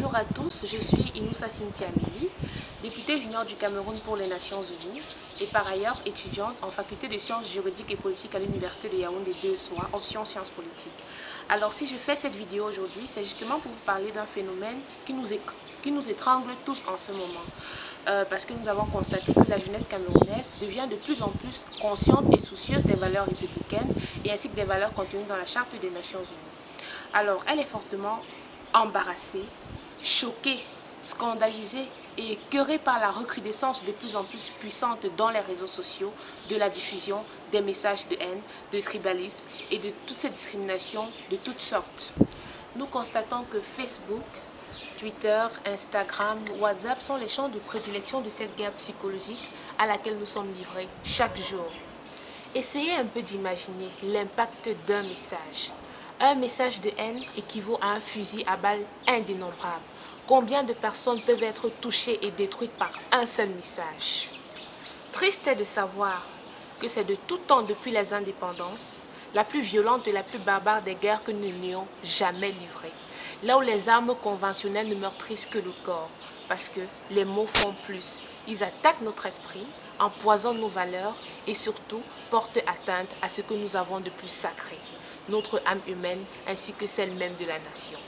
Bonjour à tous, je suis Inoussa Cynthia Amélie, députée junior du Cameroun pour les Nations Unies et par ailleurs étudiante en faculté de sciences juridiques et politiques à l'université de Yaoundé 2-SOA, option sciences politiques. Alors si je fais cette vidéo aujourd'hui, c'est justement pour vous parler d'un phénomène qui nous étrangle tous en ce moment. Parce que nous avons constaté que la jeunesse camerounaise devient de plus en plus consciente et soucieuse des valeurs républicaines et ainsi que des valeurs contenues dans la Charte des Nations Unies. Alors, elle est fortement embarrassée, choquée, scandalisée et écœurée par la recrudescence de plus en plus puissante dans les réseaux sociaux de la diffusion des messages de haine, de tribalisme et de toutes ces discriminations de toutes sortes. Nous constatons que Facebook, Twitter, Instagram, WhatsApp sont les champs de prédilection de cette guerre psychologique à laquelle nous sommes livrés chaque jour. Essayez un peu d'imaginer l'impact d'un message. Un message de haine équivaut à un fusil à balles indénombrable. Combien de personnes peuvent être touchées et détruites par un seul message? Triste est de savoir que c'est de tout temps depuis les indépendances, la plus violente et la plus barbare des guerres que nous n'ayons jamais livrées. Là où les armes conventionnelles ne meurtrissent que le corps, parce que les mots font plus. Ils attaquent notre esprit, empoisonnent nos valeurs et surtout portent atteinte à ce que nous avons de plus sacré, notre âme humaine ainsi que celle même de la nation.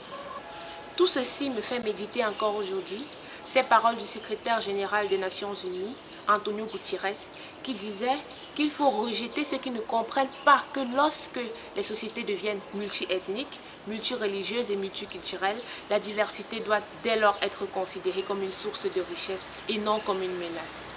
Tout ceci me fait méditer encore aujourd'hui ces paroles du secrétaire général des Nations Unies, Antonio Guterres, qui disait qu'il faut rejeter ceux qui ne comprennent pas que lorsque les sociétés deviennent multiethniques, multireligieuses et multiculturelles, la diversité doit dès lors être considérée comme une source de richesse et non comme une menace.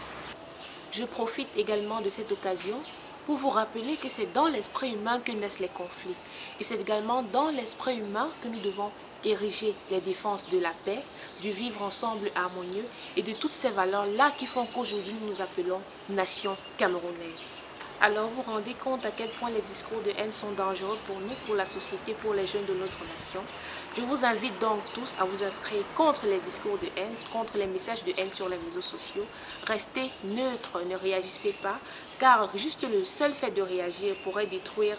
Je profite également de cette occasion pour vous rappeler que c'est dans l'esprit humain que naissent les conflits. Et c'est également dans l'esprit humain que nous devons ériger les défenses de la paix, du vivre ensemble harmonieux et de toutes ces valeurs-là qui font qu'aujourd'hui nous nous appelons nation camerounaise. Alors vous rendez compte à quel point les discours de haine sont dangereux pour nous, pour la société, pour les jeunes de notre nation. Je vous invite donc tous à vous inscrire contre les discours de haine, contre les messages de haine sur les réseaux sociaux. Restez neutre, ne réagissez pas, car juste le seul fait de réagir pourrait détruire,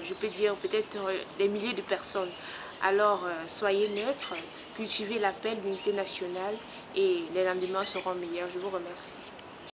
je peux dire peut-être des milliers de personnes. Alors soyez neutre, cultivez la paix, l'unité nationale et les lendemains seront meilleurs. Je vous remercie.